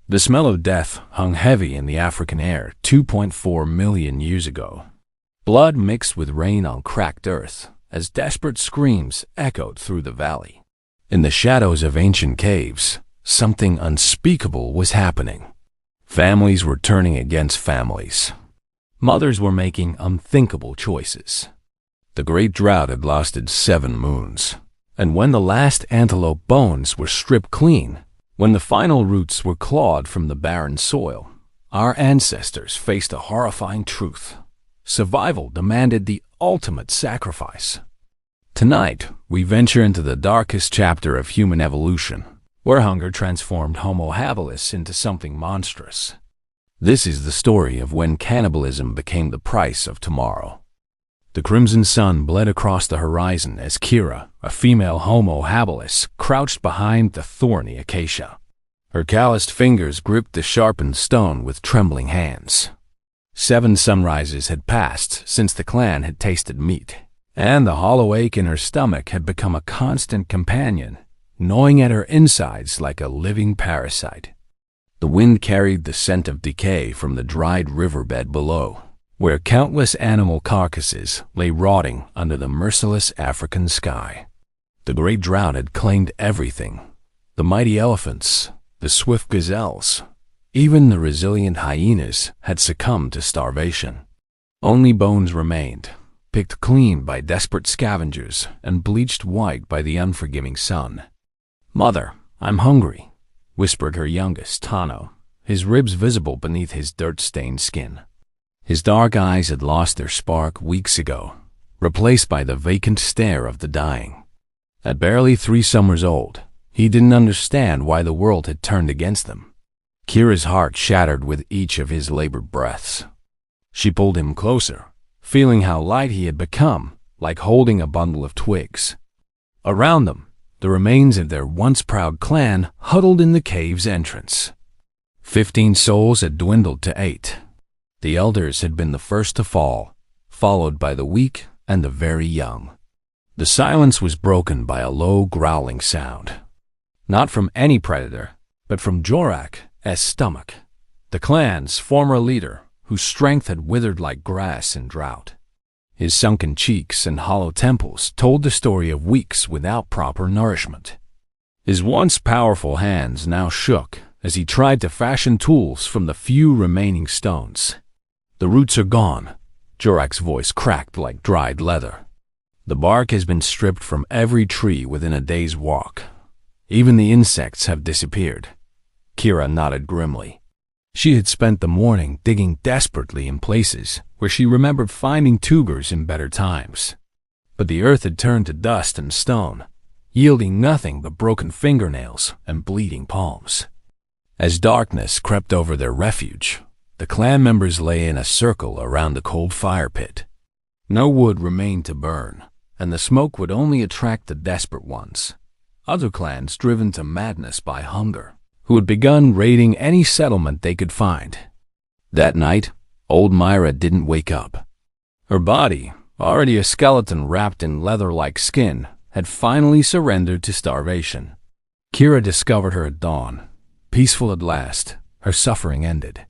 The smell of death hung heavy in the African air 2.4 million years ago. Blood mixed with rain on cracked earth as desperate screams echoed through the valley. In the shadows of ancient caves, something unspeakable was happening. Families were turning against families. Mothers were making unthinkable choices. The great drought had lasted 7 moons, and when the last antelope bones were stripped clean, when the final roots were clawed from the barren soil, our ancestors faced a horrifying truth. Survival demanded the ultimate sacrifice. Tonight, we venture into the darkest chapter of human evolution, where hunger transformed Homo habilis into something monstrous. This is the story of when cannibalism became the price of tomorrow. The crimson sun bled across the horizon as Kira, a female Homo habilis, crouched behind the thorny acacia. Her calloused fingers gripped the sharpened stone with trembling hands. 7 sunrises had passed since the clan had tasted meat, and the hollow ache in her stomach had become a constant companion, gnawing at her insides like a living parasite. The wind carried the scent of decay from the dried riverbed below, where countless animal carcasses lay rotting under the merciless African sky. The great drought had claimed everything: the mighty elephants, the swift gazelles, even the resilient hyenas had succumbed to starvation. Only bones remained, picked clean by desperate scavengers and bleached white by the unforgiving sun. "Mother, I'm hungry," whispered her youngest, Tano, his ribs visible beneath his dirt-stained skin. His dark eyes had lost their spark weeks ago, replaced by the vacant stare of the dying. At barely 3 summers old, he didn't understand why the world had turned against them. Kira's heart shattered with each of his labored breaths. She pulled him closer, feeling how light he had become, like holding a bundle of twigs. Around them, the remains of their once proud clan huddled in the cave's entrance. 15 souls had dwindled to 8. The elders had been the first to fall, followed by the weak and the very young. The silence was broken by a low growling sound. Not from any predator, but from Jorak's stomach, the clan's former leader, whose strength had withered like grass in drought. His sunken cheeks and hollow temples told the story of weeks without proper nourishment. His once powerful hands now shook as he tried to fashion tools from the few remaining stones. "The roots are gone," Jorak's voice cracked like dried leather. "The bark has been stripped from every tree within a day's walk. Even the insects have disappeared." Kira nodded grimly. She had spent the morning digging desperately in places where she remembered finding tubers in better times. But the earth had turned to dust and stone, yielding nothing but broken fingernails and bleeding palms. As darkness crept over their refuge, the clan members lay in a circle around the cold fire pit. No wood remained to burn, and the smoke would only attract the desperate ones, other clans driven to madness by hunger, who had begun raiding any settlement they could find. That night, old Myra didn't wake up. Her body, already a skeleton wrapped in leather-like skin, had finally surrendered to starvation. Kira discovered her at dawn. Peaceful at last, her suffering ended.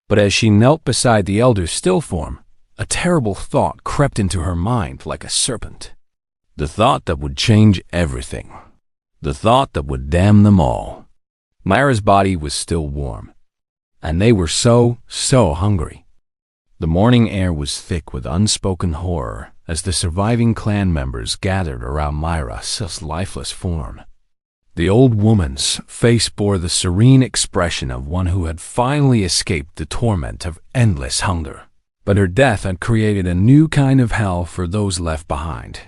But as she knelt beside the elder's still form, a terrible thought crept into her mind like a serpent. The thought that would change everything. The thought that would damn them all. Myra's body was still warm, and they were so hungry. The morning air was thick with unspoken horror as the surviving clan members gathered around Myra's lifeless form. The old woman's face bore the serene expression of one who had finally escaped the torment of endless hunger. But her death had created a new kind of hell for those left behind.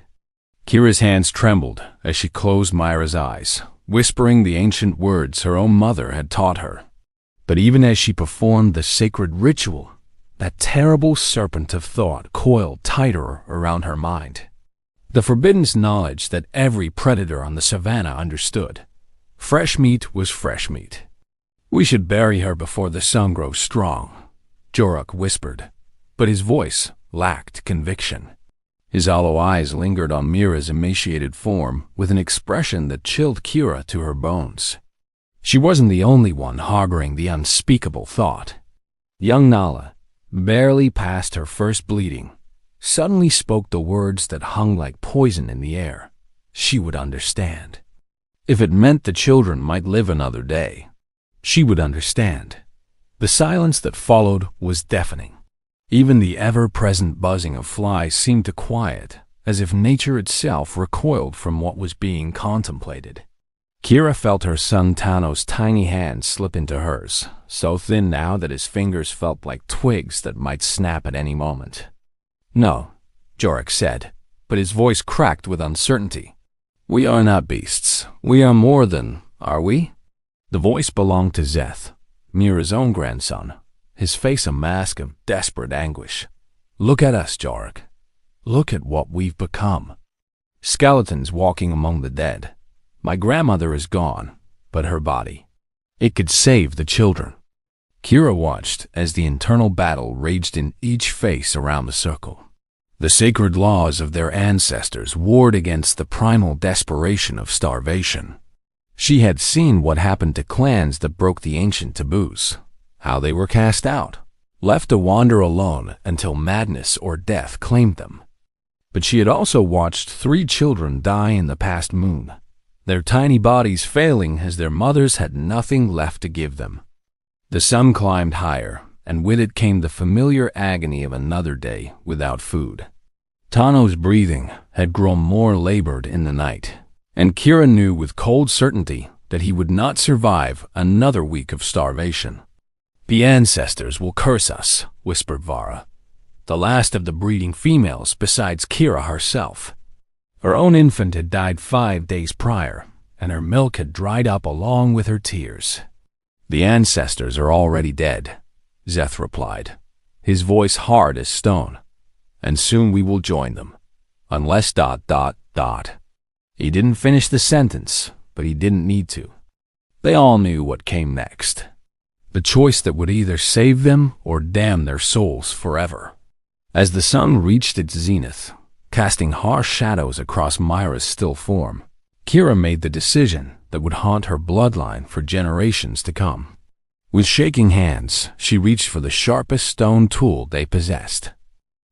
Kira's hands trembled as she closed Myra's eyes, whispering the ancient words her own mother had taught her. But even as she performed the sacred ritual, that terrible serpent of thought coiled tighter around her mind. The forbidden knowledge that every predator on the savannah understood. Fresh meat was fresh meat. "We should bury her before the sun grows strong," Jorak whispered, but his voice lacked conviction. His hollow eyes lingered on Mira's emaciated form with an expression that chilled Kira to her bones. She wasn't the only one harboring the unspeakable thought. Young Nala, barely past her first bleeding, suddenly spoke the words that hung like poison in the air. She would understand. If it meant the children might live another day, she would understand. The silence that followed was deafening. Even the ever-present buzzing of flies seemed to quiet, as if nature itself recoiled from what was being contemplated. Kira felt her son Tano's tiny hand slip into hers, so thin now that his fingers felt like twigs that might snap at any moment. "No," Jorik said, but his voice cracked with uncertainty. "We are not beasts. We are more than, are we?" The voice belonged to Szeth, Mira's own grandson, his face a mask of desperate anguish. "Look at us, Jorik. Look at what we've become. Skeletons walking among the dead. My grandmother is gone, but her body. It could save the children." Kira watched as the internal battle raged in each face around the circle. The sacred laws of their ancestors warred against the primal desperation of starvation. She had seen what happened to clans that broke the ancient taboos, how they were cast out, left to wander alone until madness or death claimed them. But she had also watched 3 children die in the past moon, their tiny bodies failing as their mothers had nothing left to give them. The sun climbed higher, and with it came the familiar agony of another day without food. Tano's breathing had grown more labored in the night, and Kira knew with cold certainty that he would not survive another week of starvation. "The ancestors will curse us," whispered Vara, the last of the breeding females besides Kira herself. Her own infant had died 5 days prior, and her milk had dried up along with her tears. "The ancestors are already dead," Szeth replied, his voice hard as stone. "And soon we will join them, unless ... He didn't finish the sentence, but he didn't need to. They all knew what came next. The choice that would either save them or damn their souls forever. As the sun reached its zenith, casting harsh shadows across Myra's still form, Kira made the decision that would haunt her bloodline for generations to come. With shaking hands, she reached for the sharpest stone tool they possessed.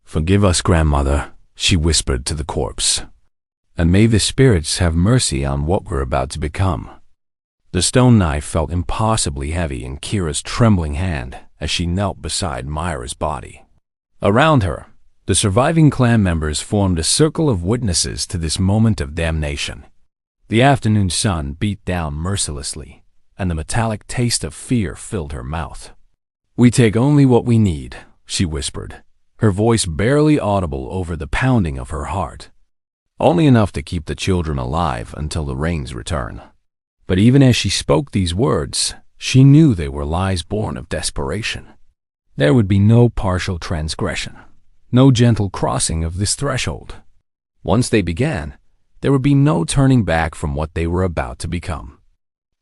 "Forgive us, grandmother," she whispered to the corpse, "and may the spirits have mercy on what we're about to become." The stone knife felt impossibly heavy in Kira's trembling hand as she knelt beside Myra's body. Around her, the surviving clan members formed a circle of witnesses to this moment of damnation. The afternoon sun beat down mercilessly, and the metallic taste of fear filled her mouth. "We take only what we need," she whispered, her voice barely audible over the pounding of her heart. "Only enough to keep the children alive until the rains return." But even as she spoke these words, she knew they were lies born of desperation. There would be no partial transgression, no gentle crossing of this threshold. Once they began, there would be no turning back from what they were about to become.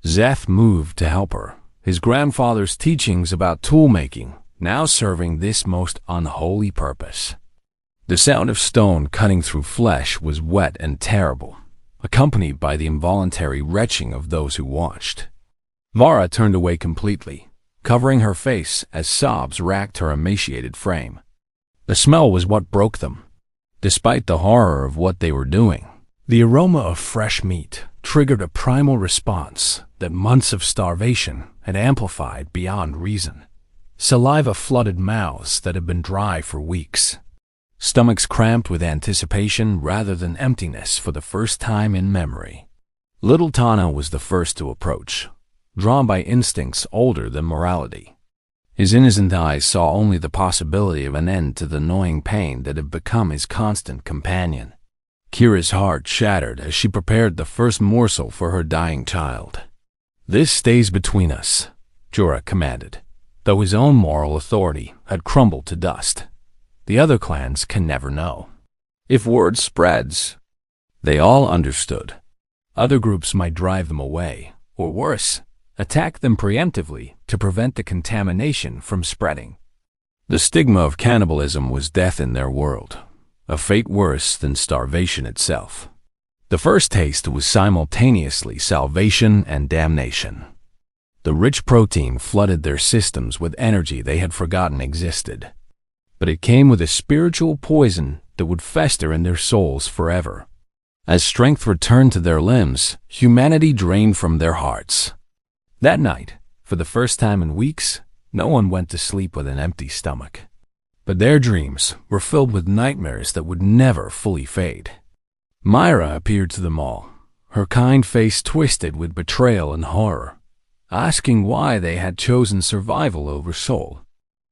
Szeth moved to help her, his grandfather's teachings about tool-making now serving this most unholy purpose. The sound of stone cutting through flesh was wet and terrible, accompanied by the involuntary retching of those who watched. Vara turned away completely, covering her face as sobs racked her emaciated frame. The smell was what broke them. Despite the horror of what they were doing, the aroma of fresh meat triggered a primal response that months of starvation had amplified beyond reason. Saliva flooded mouths that had been dry for weeks. Stomachs cramped with anticipation rather than emptiness for the first time in memory. Little Tana was the first to approach, drawn by instincts older than morality. His innocent eyes saw only the possibility of an end to the gnawing pain that had become his constant companion. Kira's heart shattered as she prepared the first morsel for her dying child. "This stays between us," Jorah commanded, though his own moral authority had crumbled to dust. "The other clans can never know. If word spreads..." They all understood. Other groups might drive them away, or worse, attack them preemptively to prevent the contamination from spreading. The stigma of cannibalism was death in their world, a fate worse than starvation itself. The first taste was simultaneously salvation and damnation. The rich protein flooded their systems with energy they had forgotten existed. But it came with a spiritual poison that would fester in their souls forever. As strength returned to their limbs, humanity drained from their hearts. That night, for the first time in weeks, no one went to sleep with an empty stomach. But their dreams were filled with nightmares that would never fully fade. Myra appeared to them all, her kind face twisted with betrayal and horror, asking why they had chosen survival over soul.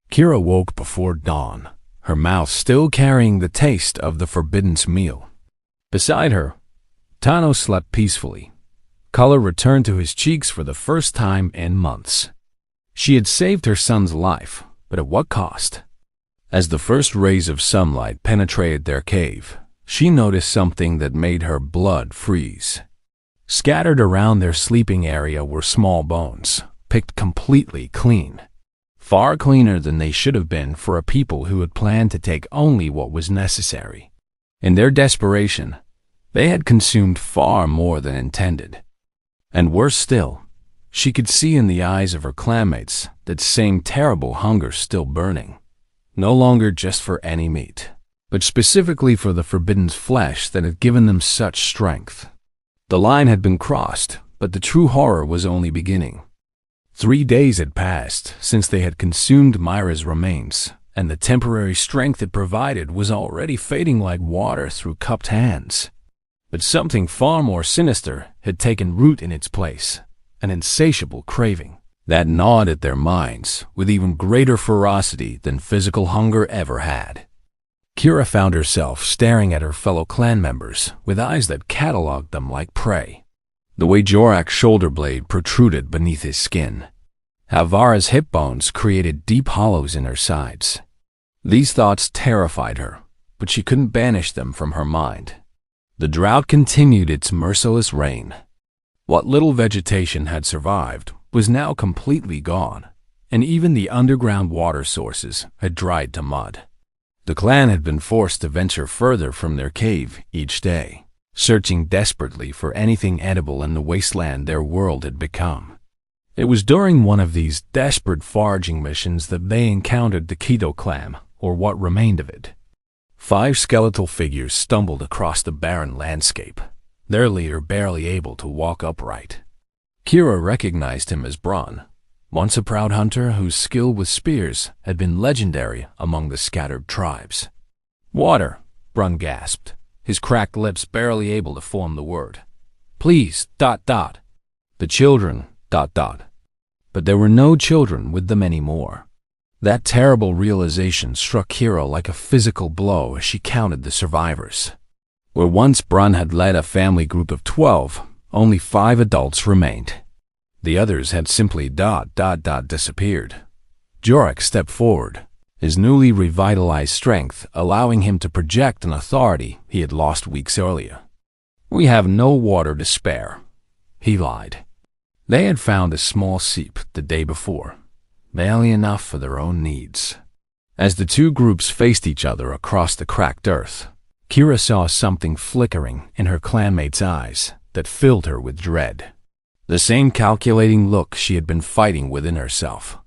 Kira woke before dawn, her mouth still carrying the taste of the forbidden's meal. Beside her, Tano slept peacefully. Color returned to his cheeks for the first time in months. She had saved her son's life, but at what cost? As the first rays of sunlight penetrated their cave, she noticed something that made her blood freeze. Scattered around their sleeping area were small bones, picked completely clean. Far cleaner than they should have been for a people who had planned to take only what was necessary. In their desperation, they had consumed far more than intended. And worse still, she could see in the eyes of her clanmates that same terrible hunger still burning, no longer just for any meat, but specifically for the forbidden's flesh that had given them such strength. The line had been crossed, but the true horror was only beginning. 3 days had passed since they had consumed Myra's remains, and the temporary strength it provided was already fading like water through cupped hands. But something far more sinister had taken root in its place, an insatiable craving that gnawed at their minds with even greater ferocity than physical hunger ever had. Kira found herself staring at her fellow clan members with eyes that cataloged them like prey. The way Jorak's shoulder blade protruded beneath his skin. How Vara's hip bones created deep hollows in her sides. These thoughts terrified her, but she couldn't banish them from her mind. The drought continued its merciless reign. What little vegetation had survived was now completely gone, and even the underground water sources had dried to mud. The clan had been forced to venture further from their cave each day, searching desperately for anything edible in the wasteland their world had become. It was during one of these desperate foraging missions that they encountered the Keto clan, or what remained of it. 5 skeletal figures stumbled across the barren landscape, their leader barely able to walk upright. Kira recognized him as Bron, once a proud hunter whose skill with spears had been legendary among the scattered tribes. "Water," Bron gasped, his cracked lips barely able to form the word. "Please, ... The children, ... But there were no children with them anymore. That terrible realization struck Kira like a physical blow as she counted the survivors. Where once Bron had led a family group of 12, only 5 adults remained. The others had simply ... disappeared. Jorak stepped forward, his newly revitalized strength allowing him to project an authority he had lost weeks earlier. "We have no water to spare," he lied. They had found a small seep the day before, barely enough for their own needs. As the two groups faced each other across the cracked earth, Kira saw something flickering in her clanmate's eyes that filled her with dread. The same calculating look she had been fighting within herself.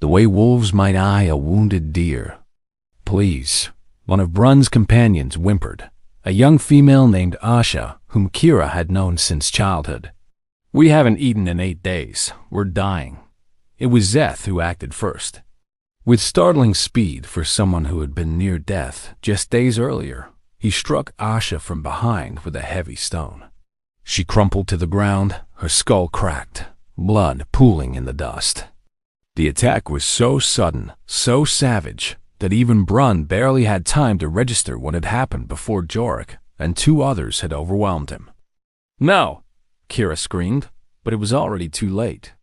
The way wolves might eye a wounded deer. "Please," one of Brun's companions whimpered, a young female named Asha, whom Kira had known since childhood. "We haven't eaten in 8 days. We're dying." It was Zeth who acted first. With startling speed for someone who had been near death just days earlier, he struck Asha from behind with a heavy stone. She crumpled to the ground, her skull cracked, blood pooling in the dust. The attack was so sudden, so savage, that even Brun barely had time to register what had happened before Jorak and 2 others had overwhelmed him. "No!" Kira screamed, but it was already too late.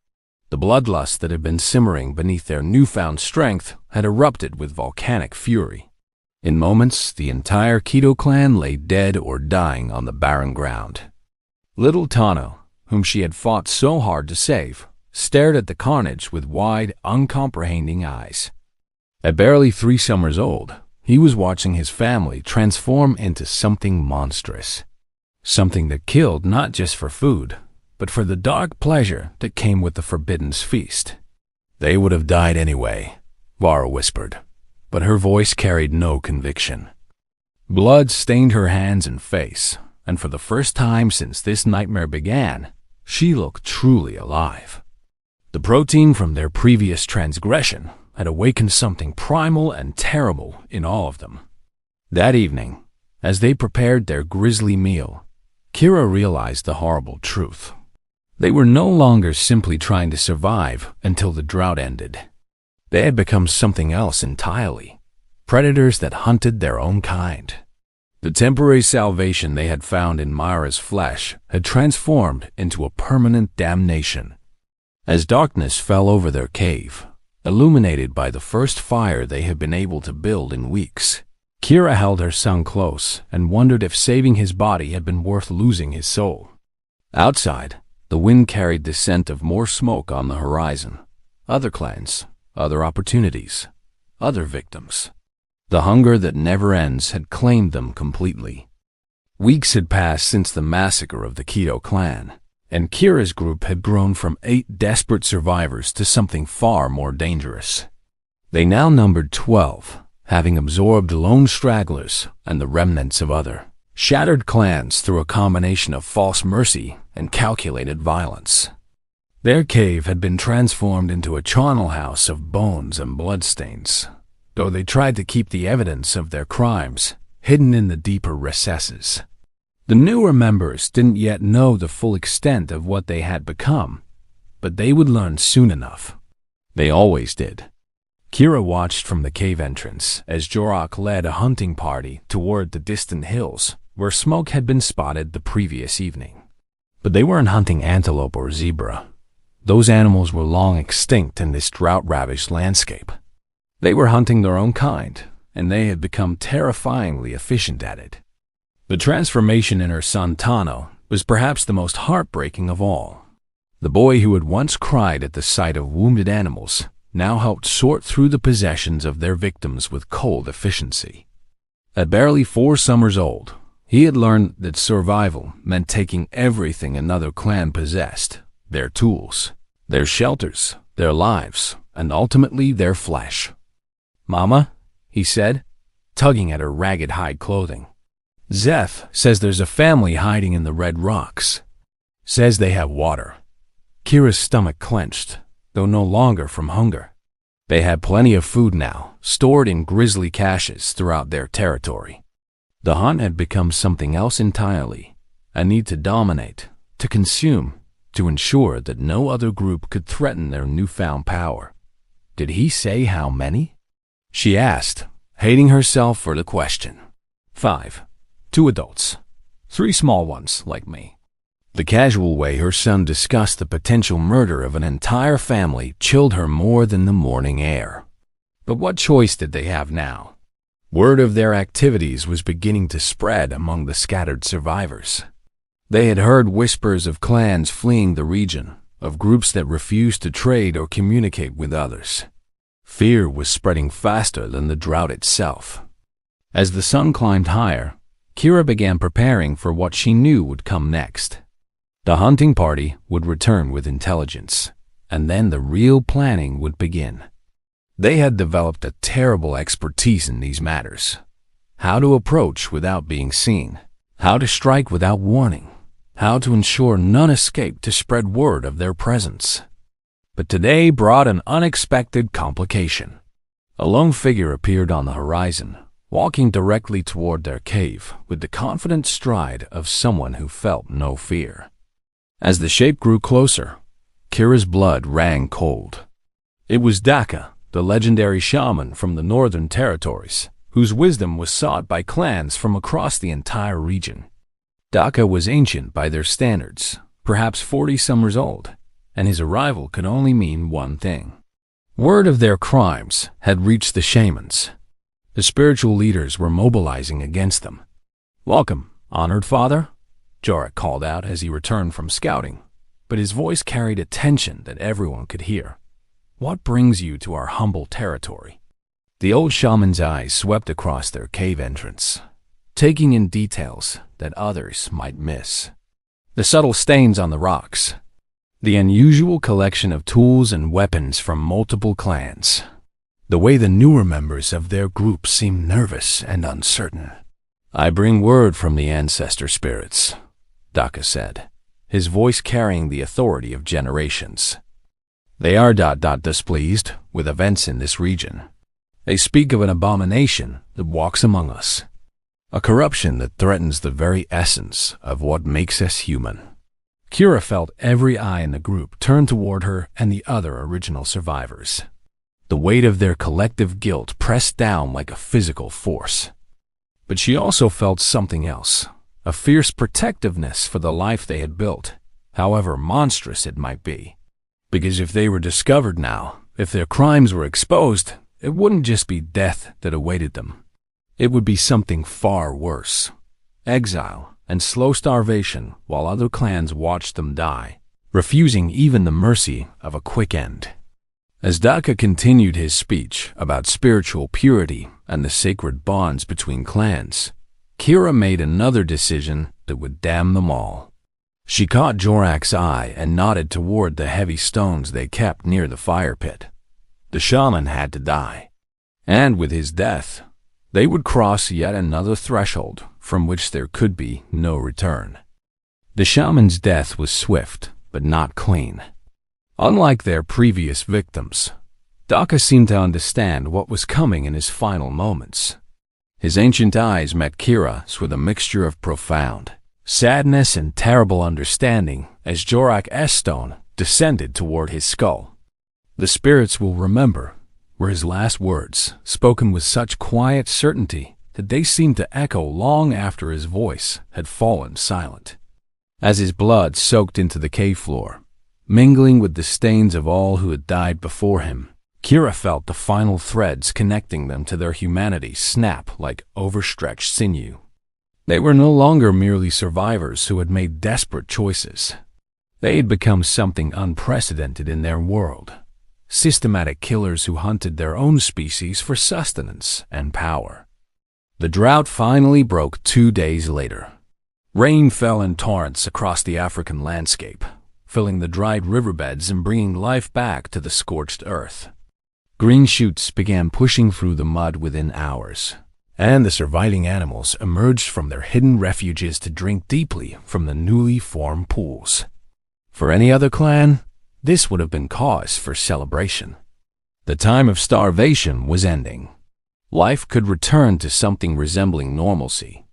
The bloodlust that had been simmering beneath their newfound strength had erupted with volcanic fury. In moments, the entire Keto clan lay dead or dying on the barren ground. Little Tano, whom she had fought so hard to save, stared at the carnage with wide, uncomprehending eyes. At barely 3 summers old, he was watching his family transform into something monstrous. Something that killed not just for food, but for the dark pleasure that came with the forbidden's feast. They would have died anyway, Vara whispered, but her voice carried no conviction. Blood stained her hands and face, and for the first time since this nightmare began, she looked truly alive. The protein from their previous transgression had awakened something primal and terrible in all of them. That evening, as they prepared their grisly meal, Kira realized the horrible truth. They were no longer simply trying to survive until the drought ended. They had become something else entirely, predators that hunted their own kind. The temporary salvation they had found in Myra's flesh had transformed into a permanent damnation. As darkness fell over their cave, illuminated by the first fire they had been able to build in weeks, Kira held her son close and wondered if saving his body had been worth losing his soul. Outside, the wind carried the scent of more smoke on the horizon. Other clans, other opportunities, other victims. The hunger that never ends had claimed them completely. Weeks had passed since the massacre of the Keto clan, and Kira's group had grown from 8 desperate survivors to something far more dangerous. They now numbered 12, having absorbed lone stragglers and the remnants of other shattered clans through a combination of false mercy and calculated violence. Their cave had been transformed into a charnel house of bones and bloodstains, though they tried to keep the evidence of their crimes hidden in the deeper recesses. The newer members didn't yet know the full extent of what they had become, but they would learn soon enough. They always did. Kira watched from the cave entrance as Jorok led a hunting party toward the distant hills where smoke had been spotted the previous evening. But they weren't hunting antelope or zebra. Those animals were long extinct in this drought-ravaged landscape. They were hunting their own kind, and they had become terrifyingly efficient at it. The transformation in her son Tano was perhaps the most heartbreaking of all. The boy who had once cried at the sight of wounded animals now helped sort through the possessions of their victims with cold efficiency. At barely 4 summers old, he had learned that survival meant taking everything another clan possessed, their tools, their shelters, their lives, and ultimately their flesh. "Mama," he said, tugging at her ragged hide clothing. "Zeth says there's a family hiding in the red rocks. Says they have water." Kira's stomach clenched, though no longer from hunger. They had plenty of food now, stored in grisly caches throughout their territory. The hunt had become something else entirely, a need to dominate, to consume, to ensure that no other group could threaten their newfound power. Did he say how many? She asked, hating herself for the question. 5. 2 adults. 3 small ones, like me. The casual way her son discussed the potential murder of an entire family chilled her more than the morning air. But what choice did they have now? Word of their activities was beginning to spread among the scattered survivors. They had heard whispers of clans fleeing the region, of groups that refused to trade or communicate with others. Fear was spreading faster than the drought itself. As the sun climbed higher, Kira began preparing for what she knew would come next. The hunting party would return with intelligence, and then the real planning would begin. They had developed a terrible expertise in these matters. How to approach without being seen, how to strike without warning, how to ensure none escaped to spread word of their presence. But today brought an unexpected complication. A lone figure appeared on the horizon, walking directly toward their cave with the confident stride of someone who felt no fear. As the shape grew closer, Kira's blood ran cold. It was Daka, the legendary shaman from the northern territories, whose wisdom was sought by clans from across the entire region. Daka was ancient by their standards, perhaps 40 summers old, and his arrival could only mean one thing. Word of their crimes had reached the shamans. The spiritual leaders were mobilizing against them. "Welcome, honored father," Jorok called out as he returned from scouting, but his voice carried a tension that everyone could hear. "What brings you to our humble territory?" The old shaman's eyes swept across their cave entrance, taking in details that others might miss. The subtle stains on the rocks, the unusual collection of tools and weapons from multiple clans, the way the newer members of their group seemed nervous and uncertain. "I bring word from the ancestor spirits," Daka said, his voice carrying the authority of generations. "They are displeased with events in this region. They speak of an abomination that walks among us, a corruption that threatens the very essence of what makes us human." Kira felt every eye in the group turn toward her and the other original survivors. The weight of their collective guilt pressed down like a physical force. But she also felt something else, a fierce protectiveness for the life they had built, however monstrous it might be. Because if they were discovered now, if their crimes were exposed, it wouldn't just be death that awaited them. It would be something far worse: exile and slow starvation while other clans watched them die, refusing even the mercy of a quick end. As Daka continued his speech about spiritual purity and the sacred bonds between clans, Kira made another decision that would damn them all. She caught Jorak's eye and nodded toward the heavy stones they kept near the fire pit. The shaman had to die, and with his death, they would cross yet another threshold from which there could be no return. The shaman's death was swift, but not clean. Unlike their previous victims, Daka seemed to understand what was coming in his final moments. His ancient eyes met Kira's with a mixture of profound sadness and terrible understanding as Jorak's stone descended toward his skull. "The spirits will remember," were his last words, spoken with such quiet certainty that they seemed to echo long after his voice had fallen silent. As his blood soaked into the cave floor, mingling with the stains of all who had died before him, Kira felt the final threads connecting them to their humanity snap like overstretched sinew. They were no longer merely survivors who had made desperate choices. They had become something unprecedented in their world: systematic killers who hunted their own species for sustenance and power. The drought finally broke 2 days later. Rain fell in torrents across the African landscape, filling the dried riverbeds and bringing life back to the scorched earth. Green shoots began pushing through the mud within hours, and the surviving animals emerged from their hidden refuges to drink deeply from the newly formed pools. For any other clan, this would have been cause for celebration. The time of starvation was ending. Life could return to something resembling normalcy.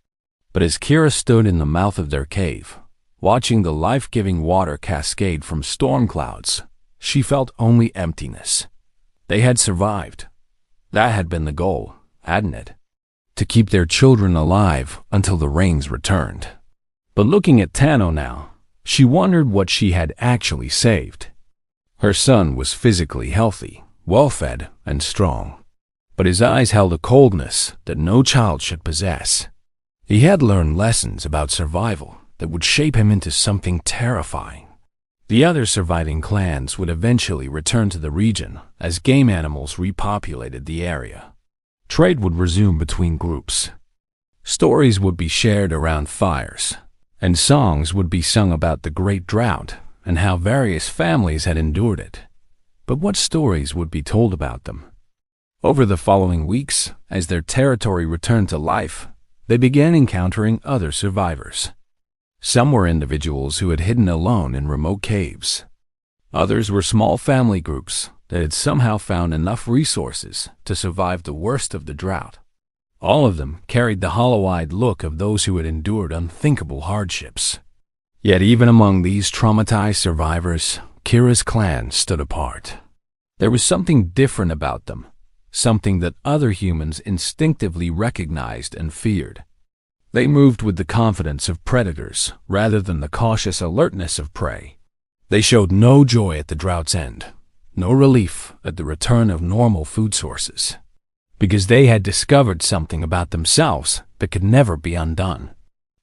But as Kira stood in the mouth of their cave, watching the life-giving water cascade from storm clouds, she felt only emptiness. They had survived. That had been the goal, hadn't it? To keep their children alive until the rains returned. But looking at Tano now, she wondered what she had actually saved. Her son was physically healthy, well-fed, and strong, but his eyes held a coldness that no child should possess. He had learned lessons about survival that would shape him into something terrifying. The other surviving clans would eventually return to the region as game animals repopulated the area. Trade would resume between groups. Stories would be shared around fires, and songs would be sung about the Great Drought and how various families had endured it. But what stories would be told about them? Over the following weeks, as their territory returned to life, they began encountering other survivors. Some were individuals who had hidden alone in remote caves. Others were small family groups that had somehow found enough resources to survive the worst of the drought. All of them carried the hollow-eyed look of those who had endured unthinkable hardships. Yet even among these traumatized survivors, Kira's clan stood apart. There was something different about them, something that other humans instinctively recognized and feared. They moved with the confidence of predators rather than the cautious alertness of prey. They showed no joy at the drought's end, no relief at the return of normal food sources, because they had discovered something about themselves that could never be undone.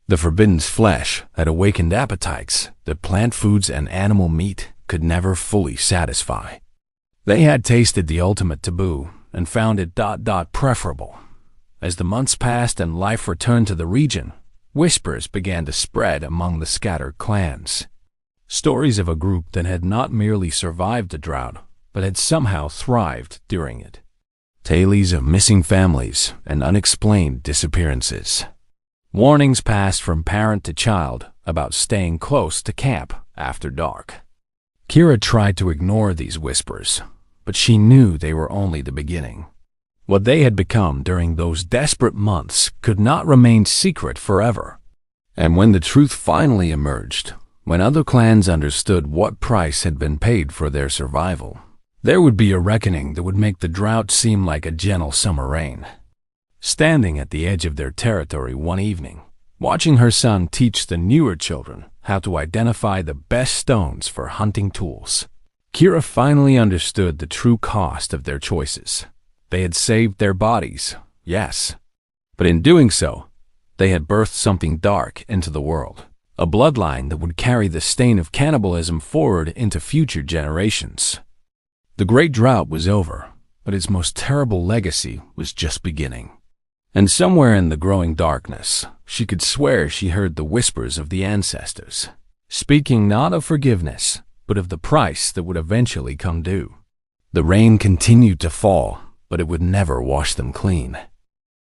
The forbidden's flesh had awakened appetites that plant foods and animal meat could never fully satisfy. They had tasted the ultimate taboo and found it preferable. As the months passed and life returned to the region, whispers began to spread among the scattered clans. Stories of a group that had not merely survived the drought, but had somehow thrived during it. Tales of missing families and unexplained disappearances. Warnings passed from parent to child about staying close to camp after dark. Kira tried to ignore these whispers, but she knew they were only the beginning. What they had become during those desperate months could not remain secret forever. And when the truth finally emerged, when other clans understood what price had been paid for their survival, there would be a reckoning that would make the drought seem like a gentle summer rain. Standing at the edge of their territory one evening, watching her son teach the newer children how to identify the best stones for hunting tools, Kira finally understood the true cost of their choices. They had saved their bodies, yes, but in doing so, they had birthed something dark into the world, a bloodline that would carry the stain of cannibalism forward into future generations. The Great Drought was over, but its most terrible legacy was just beginning. And somewhere in the growing darkness, she could swear she heard the whispers of the ancestors, speaking not of forgiveness, but of the price that would eventually come due. The rain continued to fall, but it would never wash them clean.